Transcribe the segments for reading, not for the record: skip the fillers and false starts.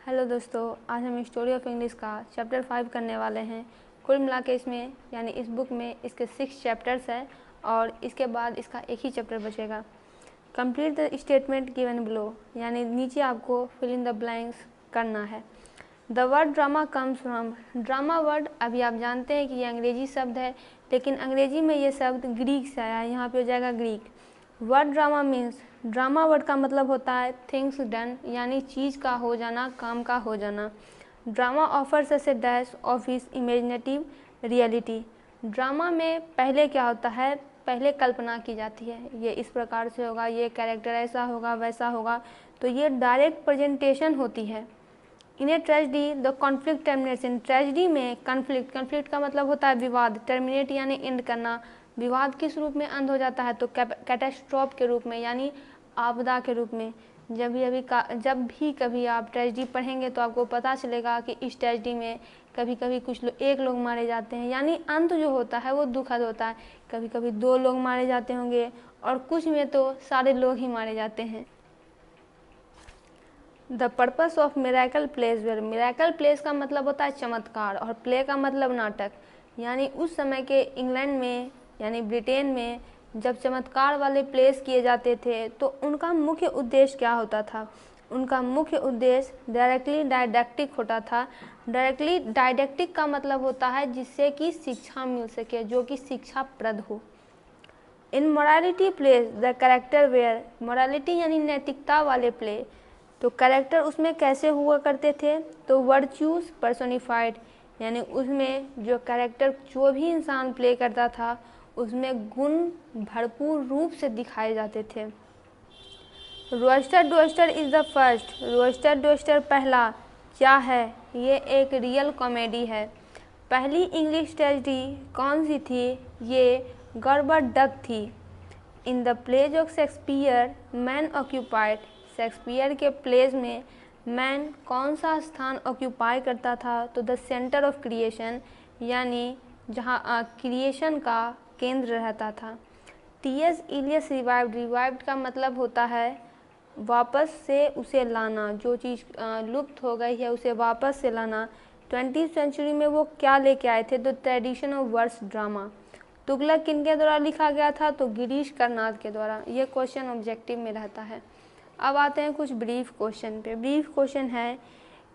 Hello दोस्तों, आज हम स्टोरी ऑफ इंग्लिश का चैप्टर 5 करने वाले हैं। कुल मिला के इसमें यानी इस बुक में इसके 6 चैप्टर्स हैं और इसके बाद इसका एक ही चैप्टर बचेगा। Complete the statement given below, यानी नीचे आपको फिल इन द ब्लैंक्स करना है। The word drama comes from, drama word अभी आप जानते हैं कि ये अंग्रेजी शब्द है, लेकिन अंग्रेजी में ये शब्द ग्रीक से आया है। यहाँ पे हो जाएगा Greek. Word drama means, drama word का मतलब होता है थिंग्स डन, यानी चीज़ का हो जाना, काम का हो जाना। Drama offers us A dash of his imaginative reality. Drama में पहले क्या होता है, पहले कल्पना की जाती है, ये इस प्रकार से होगा, ये कैरेक्टर ऐसा होगा, वैसा होगा, तो ये डायरेक्ट प्रेजेंटेशन होती है। In a tragedy the conflict terminates, इन ट्रेजिडी में कॉन्फ्लिक्ट, कॉन्फ्लिक्ट का मतलब होता है विवाद, टर्मिनेट यानी एंड करना, विवाद किस रूप में अंत हो जाता है, तो कैटास्ट्रॉफ के रूप में, यानी आपदा के रूप में। जब भी कभी आप ट्रेजिडी पढ़ेंगे तो आपको पता चलेगा कि इस ट्रेजिडी में कभी कभी एक लोग मारे जाते हैं, यानी अंत जो होता है वो दुखद होता है। कभी कभी 2 लोग मारे जाते होंगे और कुछ में तो सारे लोग ही मारे जाते हैं। The purpose of miracle place where, miracle place का मतलब होता है चमत्कार और प्ले का मतलब नाटक, यानी उस समय के इंग्लैंड में यानी ब्रिटेन में जब चमत्कार वाले प्लेस किए जाते थे तो उनका मुख्य उद्देश्य क्या होता था, उनका मुख्य उद्देश्य डायरेक्टली डायडेक्टिक होता था। डायरेक्टली डायडेक्टिक का मतलब होता है जिससे कि शिक्षा मिल सके, जो कि शिक्षाप्रद हो। In morality place the character where, morality यानी नैतिकता वाले प्ले, तो कैरेक्टर उसमें कैसे हुआ करते थे, तो वर्च्यूज पर्सोनिफाइड, यानी उसमें जो कैरेक्टर जो भी इंसान प्ले करता था उसमें गुण भरपूर रूप से दिखाए जाते थे। Roister Doister is the first, Roister Doister पहला क्या है, ये एक रियल कॉमेडी है। पहली इंग्लिश ट्रेजिडी कौन सी थी, ये गड़बड़ डक थी। In the plays of Shakespeare man occupied, Shakespeare के प्लेज में मैन कौन सा स्थान ऑक्यूपाई करता था, तो द सेंटर ऑफ क्रिएशन, यानी जहाँ क्रिएशन का केंद्र रहता था। टी.एस. इलियस रिवाइव्ड, रिवाइव्ड का मतलब होता है वापस से उसे लाना, जो चीज़ लुप्त हो गई है उसे वापस से लाना। 20वीं सेंचुरी में वो क्या लेके आए थे, तो tradition of verse drama. Tughlaq किनके द्वारा लिखा गया था, तो गिरीश कर्नाड के द्वारा। ये क्वेश्चन ऑब्जेक्टिव में रहता है। अब आते हैं कुछ ब्रीफ क्वेश्चन पे। ब्रीफ क्वेश्चन है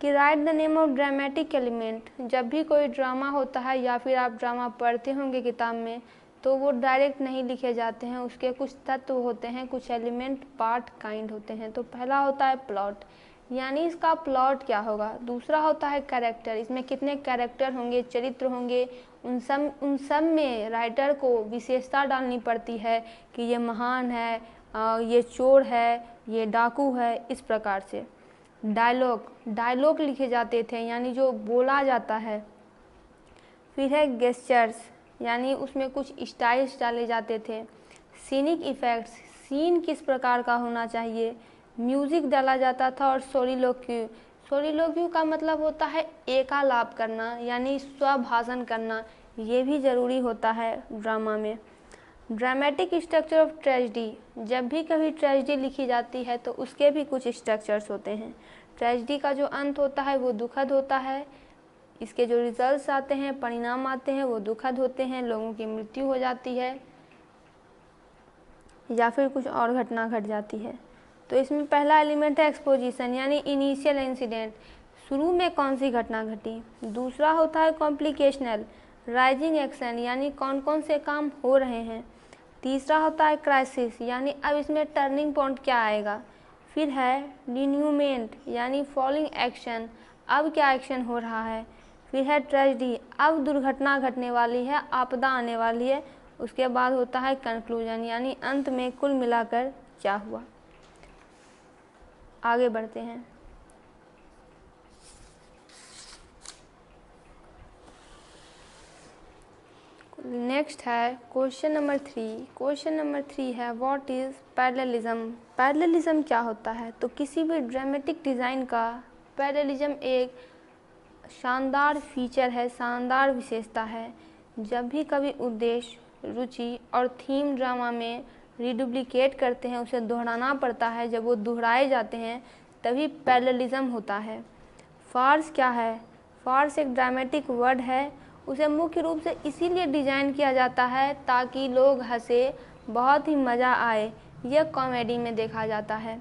कि right the name of dramatic element. जब भी कोई ड्रामा होता है या फिर आप ड्रामा पढ़ते होंगे किताब में, तो वो डायरेक्ट नहीं लिखे जाते हैं, उसके कुछ तत्व होते हैं, कुछ एलिमेंट पार्ट काइंड होते हैं। तो पहला होता है प्लॉट, यानी इसका प्लॉट क्या होगा। दूसरा होता है कैरेक्टर, इसमें कितने कैरेक्टर होंगे, चरित्र होंगे, उन सब में राइटर को विशेषता डालनी पड़ती है कि ये महान है, ये चोर है, ये डाकू है, इस प्रकार से। डायलॉग, डायलॉग लिखे जाते थे, यानी जो बोला जाता है। फिर है गेस्चर्स, यानी उसमें कुछ स्टाइल्स डाले जाते थे। सीनिक इफ़ेक्ट्स, सीन किस प्रकार का होना चाहिए। म्यूज़िक डाला जाता था। और सोलिलोक्यू, सोलिलोक्यू का मतलब होता है एकालाप करना, यानी स्वभाषण करना, ये भी ज़रूरी होता है ड्रामा में। ड्रामेटिक स्ट्रक्चर ऑफ ट्रेजिडी, जब भी कभी ट्रेजिडी लिखी जाती है तो उसके भी कुछ स्ट्रक्चर्स होते हैं। ट्रेजिडी का जो अंत होता है वो दुखद होता है, इसके जो रिजल्ट्स आते हैं, परिणाम आते हैं, वो दुखद होते हैं, लोगों की मृत्यु हो जाती है या फिर कुछ और घटना घट जाती है। तो इसमें पहला एलिमेंट है एक्सपोजिशन, यानी इनिशियल इंसिडेंट, शुरू में कौन सी घटना घटी। दूसरा होता है कॉम्प्लिकेशनल, राइजिंग एक्शन, यानी कौन कौन से काम हो रहे हैं। तीसरा होता है क्राइसिस, यानी अब इसमें टर्निंग पॉइंट क्या आएगा। फिर है डिन्यूमेंट, यानी फॉलोइंग एक्शन, अब क्या एक्शन हो रहा है। फिर है ट्रेजिडी, अब दुर्घटना घटने वाली है, आपदा आने वाली है। उसके बाद होता है कंक्लूजन, यानी अंत में कुल मिलाकर क्या हुआ। आगे बढ़ते हैं। नेक्स्ट है क्वेश्चन नंबर 3। क्वेश्चन नंबर 3 है व्हाट इज़ पैरेललिज्म। पैरेललिज्म क्या होता है, तो किसी भी ड्रामेटिक डिज़ाइन का पैरेललिज्म एक शानदार फीचर है, शानदार विशेषता है। जब भी कभी उद्देश्य, रुचि और थीम ड्रामा में रिडुप्लिकेट करते हैं, उसे दोहराना पड़ता है, जब वो दोहराए जाते हैं तभी पैरेललिज्म होता है। फार्स क्या है? फार्स एक ड्रामेटिक वर्ड है। उसे मुख्य रूप से इसीलिए डिज़ाइन किया जाता है ताकि लोग हंसे, बहुत ही मज़ा आए। यह कॉमेडी में देखा जाता है।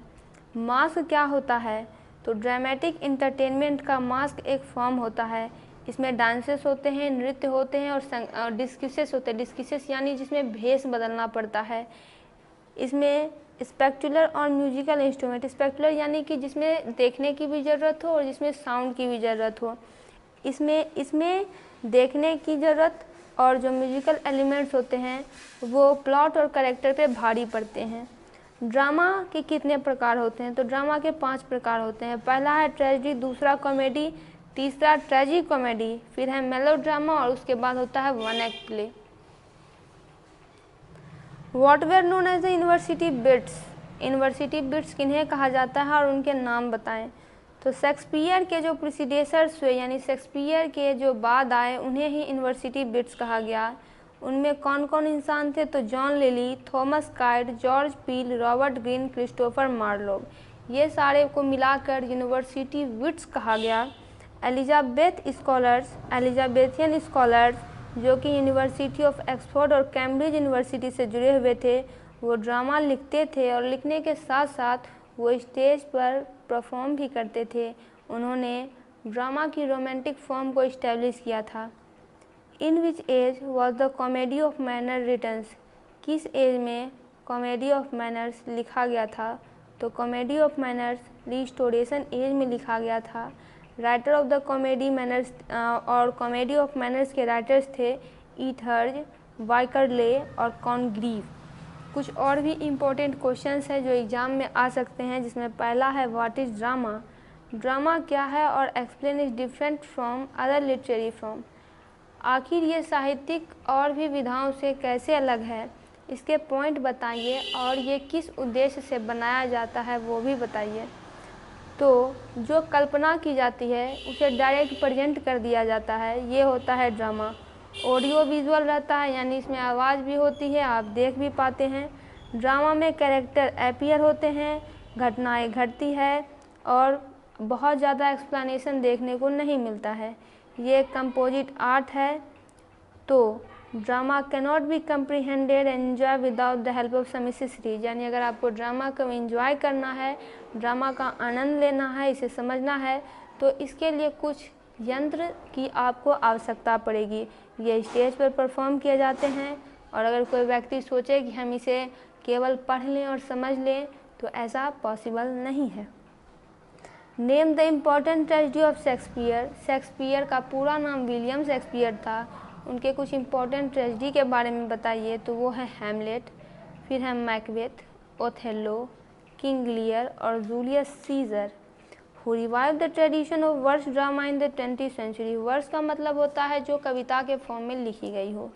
मास्क क्या होता है? तो ड्रामेटिक इंटरटेनमेंट का मास्क एक फॉर्म होता है। इसमें डांसेस होते हैं, नृत्य होते हैं और डिस्कसेस होते हैं। डिस्कसेस यानी जिसमें भेष बदलना पड़ता है। इसमें स्पेक्टुलर और म्यूजिकल इंस्ट्रूमेंट, स्पेक्टुलर यानी कि जिसमें देखने की भी ज़रूरत हो और जिसमें साउंड की भी ज़रूरत हो। इसमें देखने की ज़रूरत और जो म्यूजिकल एलिमेंट्स होते हैं वो प्लॉट और कैरेक्टर पे भारी पड़ते हैं। ड्रामा के कितने प्रकार होते हैं? तो ड्रामा के 5 प्रकार होते हैं। पहला है ट्रेजेडी, दूसरा कॉमेडी, तीसरा ट्रेजी कॉमेडी, फिर है मेलोड्रामा और उसके बाद होता है one act play. What were known as the university wits? University wits किन्हें कहा जाता है और उनके नाम बताएं। तो शेक्सपियर के जो प्रिसीडेसर्स हुए यानी शेक्सपियर के जो बाद आए उन्हें ही यूनिवर्सिटी बिट्स कहा गया। उनमें कौन कौन इंसान थे? तो John lily, Thomas kite, George Peele, Robert Greene, Christopher Marlowe, ये सारे को मिलाकर यूनिवर्सिटी बिट्स कहा गया। एलिजाबेथियन स्कॉलर्स जो कि यूनिवर्सिटी ऑफ ऑक्सफोर्ड और कैम्ब्रिज यूनिवर्सिटी से जुड़े हुए थे, वो ड्रामा लिखते थे और लिखने के साथ साथ वो स्टेज पर परफॉर्म भी करते थे। उन्होंने ड्रामा की रोमांटिक फॉर्म को इस्टेब्लिश किया था। In which age was the comedy of manner written? किस एज में कॉमेडी ऑफ मैनर्स लिखा गया था? तो comedy of manners restoration age में लिखा गया था। Writer of the comedy manners और कॉमेडी ऑफ मैनर्स के राइटर्स थे ईथर्ज, वाइकरले और कॉनग्रीव। कुछ और भी इम्पोर्टेंट क्वेश्चंस हैं जो एग्ज़ाम में आ सकते हैं, जिसमें पहला है व्हाट इज़ ड्रामा? ड्रामा क्या है और explain is different from other literary form? आखिर ये साहित्यिक और भी विधाओं से कैसे अलग है, इसके पॉइंट बताइए और ये किस उद्देश्य से बनाया जाता है वो भी बताइए। तो जो कल्पना की जाती है उसे डायरेक्ट प्रेजेंट कर दिया जाता है, ये होता है ड्रामा। ऑडियो विजुअल रहता है यानी इसमें आवाज़ भी होती है, आप देख भी पाते हैं। ड्रामा में कैरेक्टर अपीयर होते हैं, घटनाएं घटती है और बहुत ज़्यादा एक्सप्लेनेशन देखने को नहीं मिलता है। ये कंपोजिट आर्ट है। तो drama cannot be comprehended and enjoy without the help of some accessories, यानी अगर आपको ड्रामा को एंजॉय करना है, ड्रामा का आनंद लेना है, इसे समझना है, तो इसके लिए कुछ यंत्र की आपको आवश्यकता पड़ेगी। ये स्टेज पर परफॉर्म किए जाते हैं और अगर कोई व्यक्ति सोचे कि हम इसे केवल पढ़ लें और समझ लें तो ऐसा पॉसिबल नहीं है। Name the important tragedy of Shakespeare. Shakespeare का पूरा नाम विलियम शेक्सपियर था। उनके कुछ इम्पॉर्टेंट ट्रेजेडी के बारे में बताइए। तो वो है हैमलेट, फिर है मैकबेथ, ओथेलो, किंग लियर और Julius Caesar. Who revive the tradition of verse drama in the 20th century. Verse का मतलब होता है जो कविता के फॉर्म में लिखी गई हो।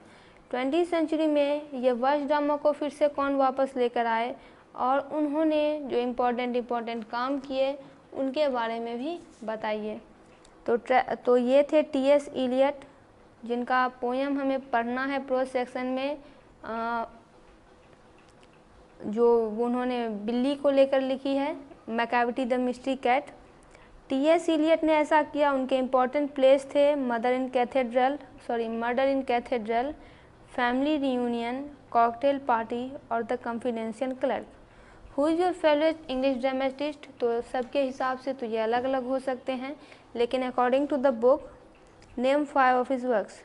20th सेंचुरी में ये वर्स ड्रामा को फिर से कौन वापस लेकर आए और उन्होंने जो इम्पोर्टेंट काम किए उनके बारे में भी बताइए। तो ये थे टी.एस. इलियट, जिनका पोएम हमें पढ़ना है प्रोज सेक्शन में, जो उन्होंने बिल्ली को लेकर लिखी है, Macavity the mystery cat. T S. Eliot ने ऐसा किया। उनके इम्पोर्टेंट प्लेस थे murder in cathedral, family reunion, cocktail party और the confidential clerk. Who is your favourite English dramatist? तो सबके हिसाब से तो ये अलग अलग हो सकते हैं, लेकिन according to the book name 5 of his works.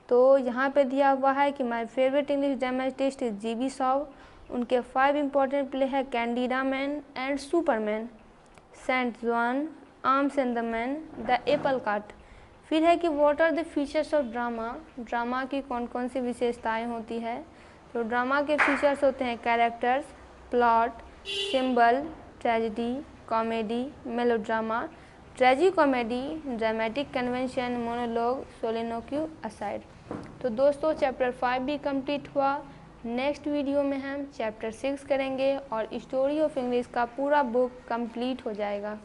तो यहाँ पे दिया हुआ है कि my favourite English dramatist is G B. Shaw. उनके 5 इम्पोर्टेंट प्ले है Candida man and superman, Saint John, arms and the man, the apple cart. फिर है कि what are the features of drama. Drama की कौन कौन सी विशेषताएं होती है? तो ड्रामा के फीचर्स होते हैं characters, plot, symbol, tragedy, comedy, melodrama, tragi comedy, dramatic convention, monologue, soliloquy, aside. तो दोस्तों चैप्टर 5 भी कंप्लीट हुआ। नेक्स्ट वीडियो में हम चैप्टर 6 करेंगे और स्टोरी ऑफ इंग्लिश का पूरा बुक कंप्लीट हो जाएगा।